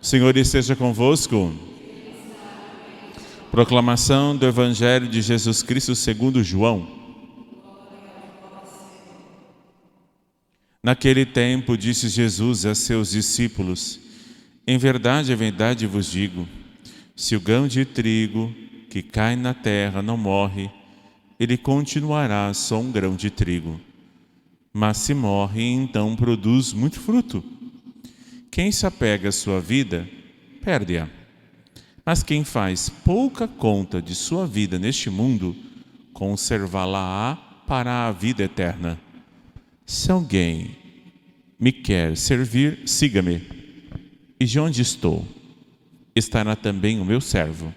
Senhor esteja convosco. Proclamação do Evangelho de Jesus Cristo segundo João. Naquele tempo disse Jesus a seus discípulos: em verdade vos digo, se o grão de trigo que cai na terra não morre, ele continuará só um grão de trigo. Mas se morre, então produz muito fruto. Quem se apega à sua vida, perde-a. Mas quem faz pouca conta de sua vida neste mundo, conservá-la-á para a vida eterna. Se alguém me quer servir, siga-me. E de onde estou, estará também o meu servo.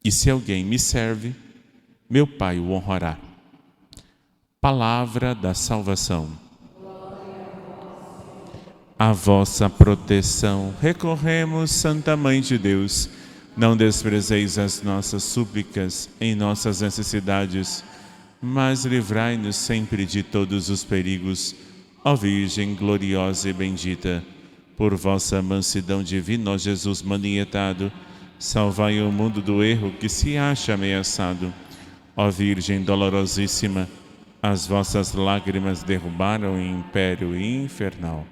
E se alguém me serve, meu Pai o honrará. Palavra da salvação. A vossa proteção recorremos, Santa Mãe de Deus. Não desprezeis as nossas súplicas em nossas necessidades, mas livrai-nos sempre de todos os perigos. Ó Virgem gloriosa e bendita, por vossa mansidão divina, ó Jesus manietado, salvai o mundo do erro que se acha ameaçado. Ó Virgem dolorosíssima, as vossas lágrimas derrubaram o império infernal.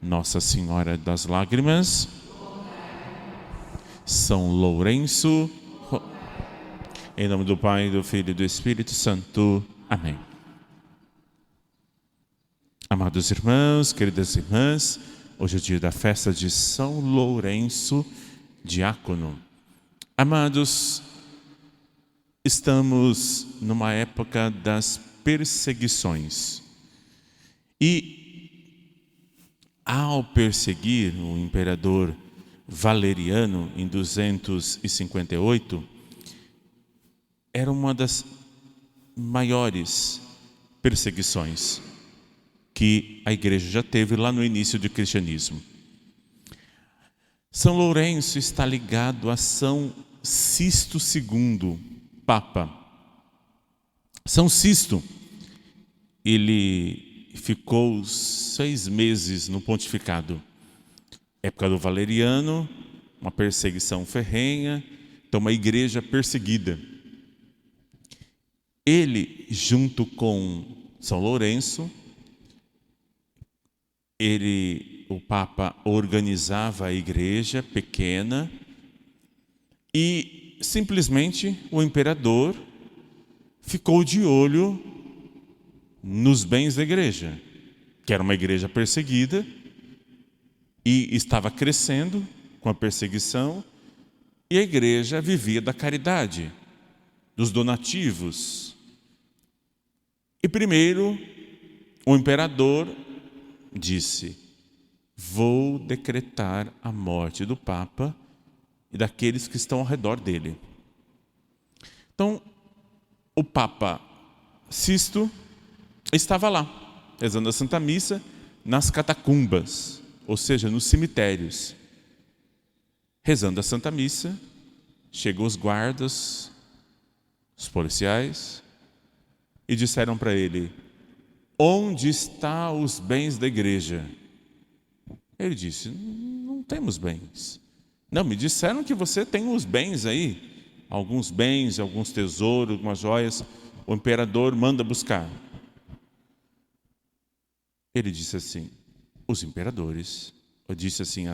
Nossa Senhora das Lágrimas, São Lourenço, em nome do Pai, do Filho e do Espírito Santo. Amém. Amados irmãos, queridas irmãs, hoje é o dia da festa de São Lourenço, diácono. Amados, estamos numa época das perseguições. E ao perseguir o imperador Valeriano em 258, era uma das maiores perseguições que a igreja já teve lá no início do cristianismo. São Lourenço está ligado a São Sisto II, Papa. São Sisto, ele ficou 6 meses no pontificado. Época do Valeriano, uma perseguição ferrenha, então uma igreja perseguida. Ele, junto com São Lourenço, o Papa organizava a igreja pequena e simplesmente o imperador ficou de olho nos bens da igreja, que era uma igreja perseguida e estava crescendo com a perseguição, e a igreja vivia da caridade, dos donativos. E primeiro o imperador disse: vou decretar a morte do Papa e daqueles que estão ao redor dele. Então, o Papa Sisto estava lá, rezando a Santa Missa, nas catacumbas, ou seja, nos cemitérios. Rezando a Santa Missa, chegou os guardas, os policiais, e disseram para ele: onde estão os bens da igreja? Ele disse: não temos bens. Não, me disseram que você tem os bens aí, alguns bens, alguns tesouros, algumas joias, o imperador manda buscar. Ele disse assim, os imperadores, eu disse assim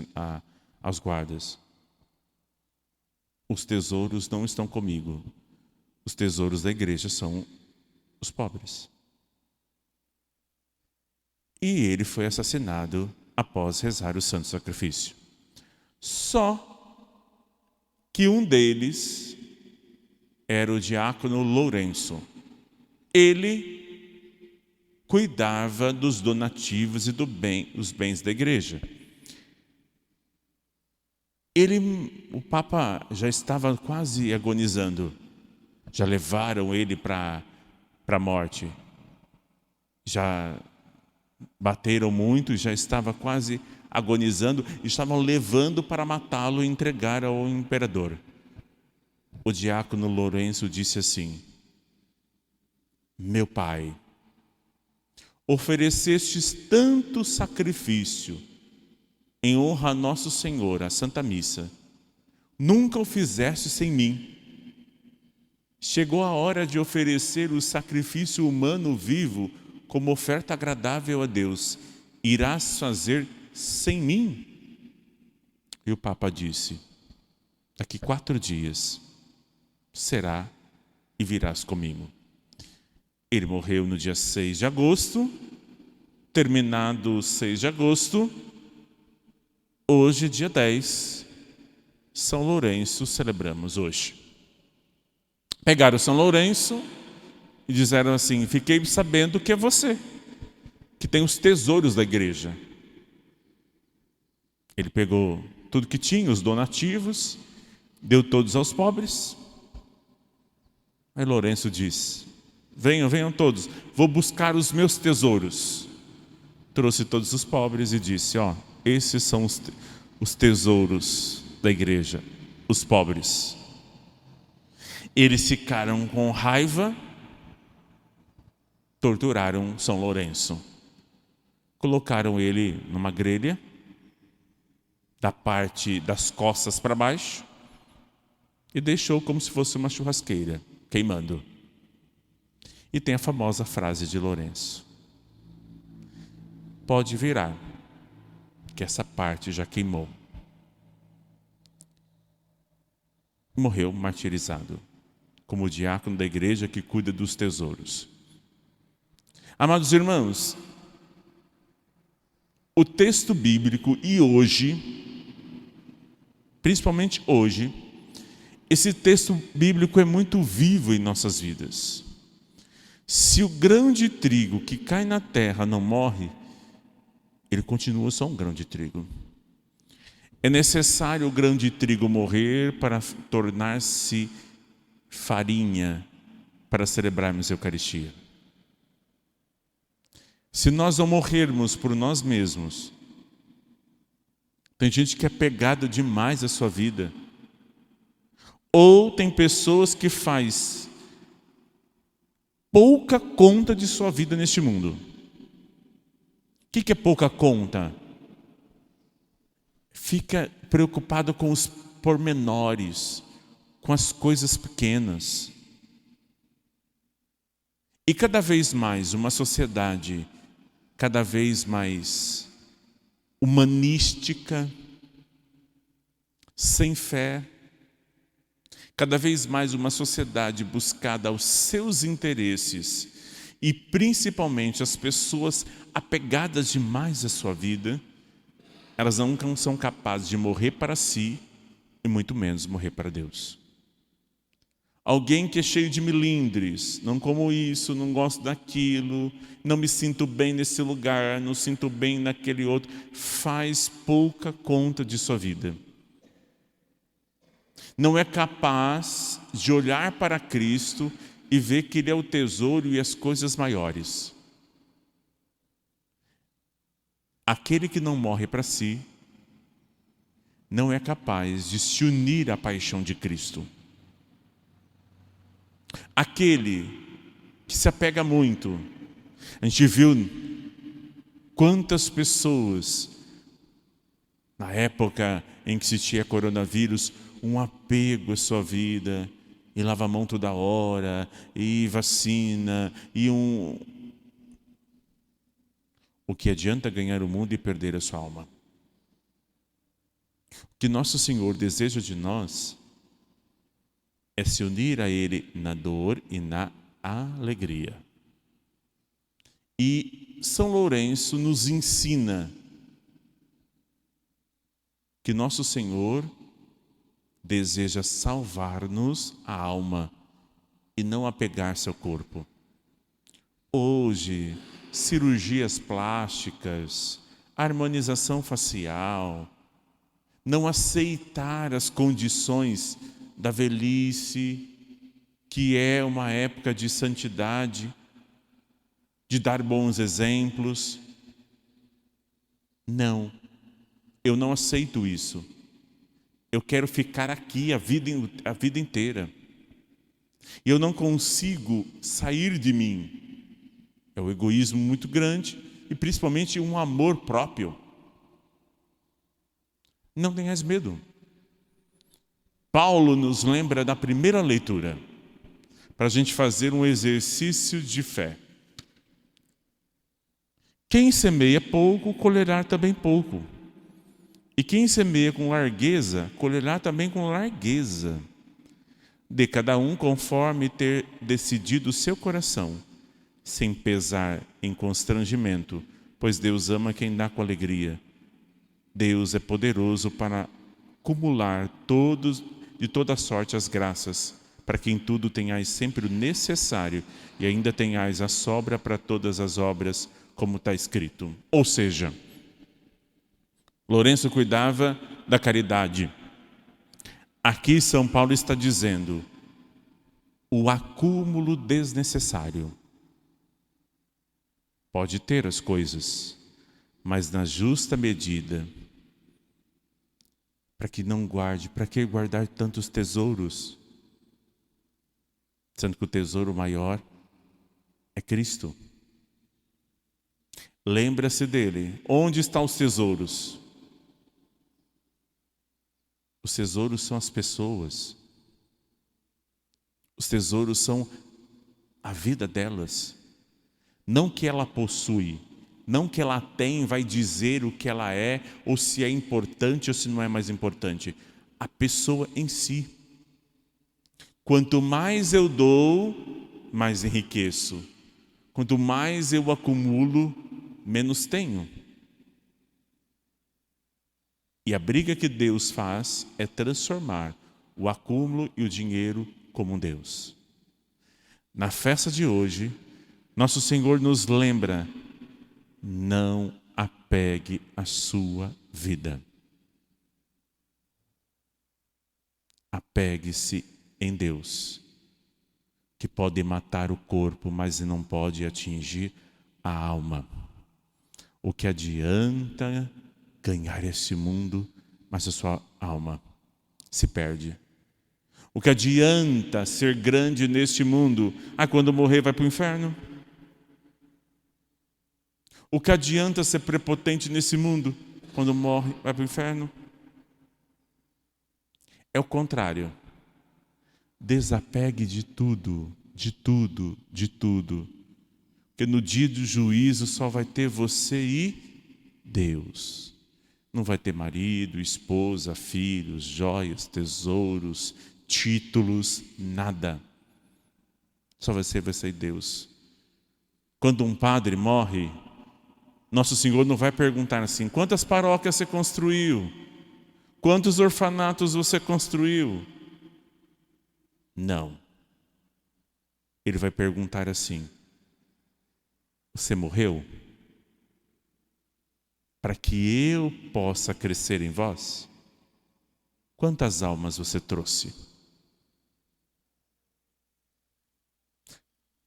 aos guardas: os tesouros não estão comigo, os tesouros da igreja são os pobres. E ele foi assassinado após rezar o santo sacrifício. Só que um deles era o diácono Lourenço. Ele cuidava dos donativos e dos bens da igreja. O Papa já estava quase agonizando. Já levaram ele para a morte. Já bateram muito, já estava quase agonizando, e estavam levando para matá-lo e entregar ao imperador. O diácono Lourenço disse assim: meu pai, oferecestes tanto sacrifício em honra a Nosso Senhor, a Santa Missa, nunca o fizeste sem mim. Chegou a hora de oferecer o sacrifício humano vivo como oferta agradável a Deus. Irás fazer sem mim? E o Papa disse: daqui 4 dias será e virás comigo. Ele morreu no dia 6 de agosto, terminado 6 de agosto, hoje, dia 10, São Lourenço, celebramos hoje. Pegaram São Lourenço e disseram assim: fiquei sabendo que é você, que tem os tesouros da igreja. Ele pegou tudo que tinha, os donativos, deu todos aos pobres. Aí Lourenço diz: venham todos, vou buscar os meus tesouros. Trouxe todos os pobres e disse: esses são os tesouros da igreja, os pobres. Eles ficaram com raiva, torturaram São Lourenço. Colocaram ele numa grelha, da parte das costas para baixo, e deixou como se fosse uma churrasqueira, queimando. E tem a famosa frase de Lourenço: pode virar, que essa parte já queimou. Morreu martirizado, como o diácono da igreja que cuida dos tesouros. Amados irmãos, o texto bíblico e hoje, principalmente hoje, esse texto bíblico é muito vivo em nossas vidas. Se o grão de trigo que cai na terra não morre, ele continua só um grão de trigo. É necessário o grão de trigo morrer para tornar-se farinha para celebrarmos a Eucaristia. Se nós não morrermos por nós mesmos, tem gente que é pegada demais à sua vida, ou tem pessoas que faz pouca conta de sua vida neste mundo. O que é pouca conta? Fica preocupado com os pormenores, com as coisas pequenas. E cada vez mais uma sociedade cada vez mais humanística, sem fé, cada vez mais uma sociedade buscada aos seus interesses e principalmente as pessoas apegadas demais à sua vida, elas não são capazes de morrer para si e muito menos morrer para Deus. Alguém que é cheio de melindres, não como isso, não gosto daquilo, não me sinto bem nesse lugar, não sinto bem naquele outro, faz pouca conta de sua vida. Não é capaz de olhar para Cristo e ver que Ele é o tesouro e as coisas maiores. Aquele que não morre para si, não é capaz de se unir à paixão de Cristo. Aquele que se apega muito. A gente viu quantas pessoas, na época em que se tinha coronavírus, um apego à sua vida, e lava a mão toda hora, e vacina, O que adianta ganhar o mundo e perder a sua alma? O que Nosso Senhor deseja de nós é se unir a Ele na dor e na alegria. E São Lourenço nos ensina que Nosso Senhor deseja salvar-nos a alma e não apegar-se ao corpo. Hoje, cirurgias plásticas, harmonização facial, não aceitar as condições da velhice, que é uma época de santidade, de dar bons exemplos. Não, eu não aceito isso. Eu quero ficar aqui a vida inteira. E eu não consigo sair de mim. É o egoísmo muito grande e principalmente um amor próprio. Não tenhais medo. Paulo nos lembra da primeira leitura, para a gente fazer um exercício de fé. Quem semeia pouco, colherá também pouco. E quem semeia com largueza, colherá também com largueza. Dê cada um conforme ter decidido o seu coração, sem pesar em constrangimento, pois Deus ama quem dá com alegria. Deus é poderoso para acumular de toda sorte as graças, para que em tudo tenhais sempre o necessário e ainda tenhais a sobra para todas as obras, como está escrito. Ou seja, Lourenço cuidava da caridade. Aqui São Paulo está dizendo o acúmulo desnecessário. Pode ter as coisas, mas na justa medida. Para que não guarde, para que guardar tantos tesouros? Sendo que o tesouro maior é Cristo. Lembra-se dele. Onde estão os tesouros? Os tesouros são as pessoas. Os tesouros são a vida delas. Não que ela possui, não que ela tem, vai dizer o que ela é, ou se é importante ou se não é mais importante. A pessoa em si. Quanto mais eu dou, mais enriqueço. Quanto mais eu acumulo, menos tenho. E a briga que Deus faz é transformar o acúmulo e o dinheiro como um Deus. Na festa de hoje, nosso Senhor nos lembra: não apegue a sua vida. Apegue-se em Deus, que pode matar o corpo, mas não pode atingir a alma. O que adianta ganhar esse mundo, mas a sua alma se perde? O que adianta ser grande neste mundo? Quando morrer vai para o inferno. O que adianta ser prepotente nesse mundo? Quando morre vai para o inferno. É o contrário. Desapegue de tudo, de tudo, de tudo. Porque no dia do juízo só vai ter você e Deus. Não vai ter marido, esposa, filhos, joias, tesouros, títulos, nada. Só vai ser Deus. Quando um padre morre, nosso Senhor não vai perguntar assim: quantas paróquias você construiu? Quantos orfanatos você construiu? Não. Ele vai perguntar assim: você morreu? Para que eu possa crescer em vós? Quantas almas você trouxe?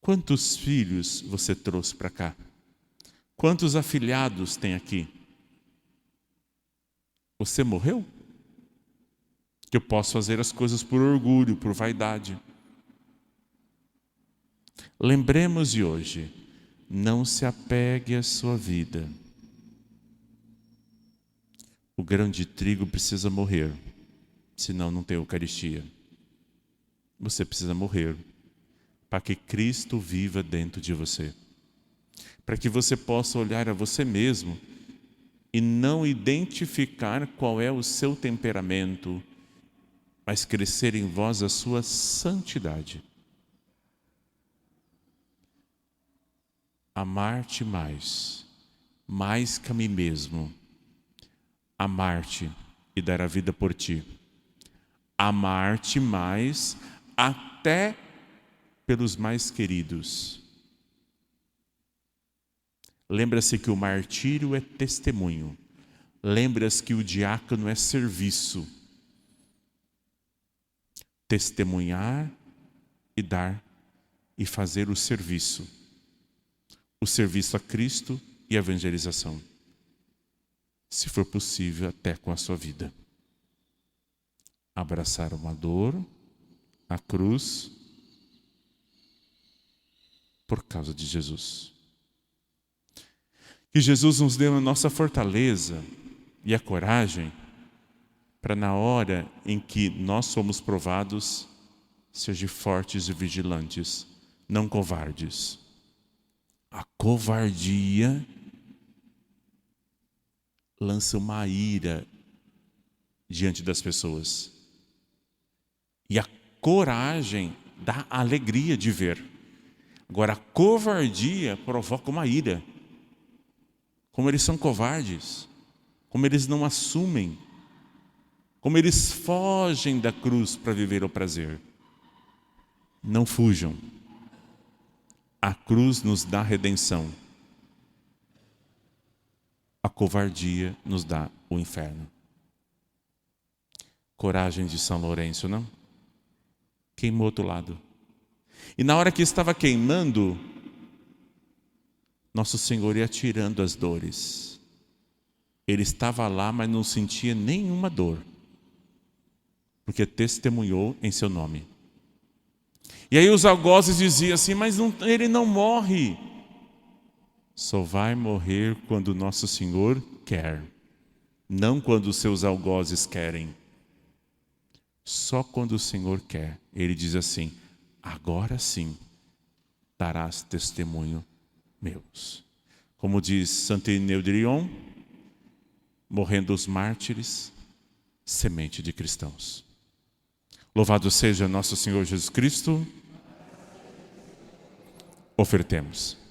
Quantos filhos você trouxe para cá? Quantos afilhados tem aqui? Você morreu? Que eu posso fazer as coisas por orgulho, por vaidade. Lembremos de hoje, não se apegue à sua vida. O grão de trigo precisa morrer, senão não tem Eucaristia. Você precisa morrer para que Cristo viva dentro de você. Para que você possa olhar a você mesmo e não identificar qual é o seu temperamento, mas crescer em vós a sua santidade. Amar-te mais que a mim mesmo. Amar-te e dar a vida por ti. Amar-te mais até pelos mais queridos. Lembra-se que o martírio é testemunho. Lembra-se que o diácono é serviço. Testemunhar e dar e fazer o serviço. O serviço a Cristo e a evangelização. Se for possível, até com a sua vida. Abraçar uma dor, a cruz, por causa de Jesus. Que Jesus nos dê a nossa fortaleza e a coragem para na hora em que nós somos provados, sejam fortes e vigilantes, não covardes. A covardia lança uma ira diante das pessoas. E a coragem dá alegria de ver. Agora, a covardia provoca uma ira. Como eles são covardes, como eles não assumem, como eles fogem da cruz para viver o prazer. Não fujam. A cruz nos dá redenção. A covardia nos dá o inferno. Coragem de São Lourenço, não? Queimou do lado. E na hora que estava queimando, Nosso Senhor ia tirando as dores. Ele estava lá, mas não sentia nenhuma dor, porque testemunhou em seu nome. E aí os algozes diziam assim, mas ele não morre. Só vai morrer quando Nosso Senhor quer, não quando os seus algozes querem. Só quando o Senhor quer. Ele diz assim, agora sim darás testemunho meus. Como diz Santo Irineu de Lyon, morrendo os mártires, semente de cristãos. Louvado seja nosso Senhor Jesus Cristo. Ofertemos.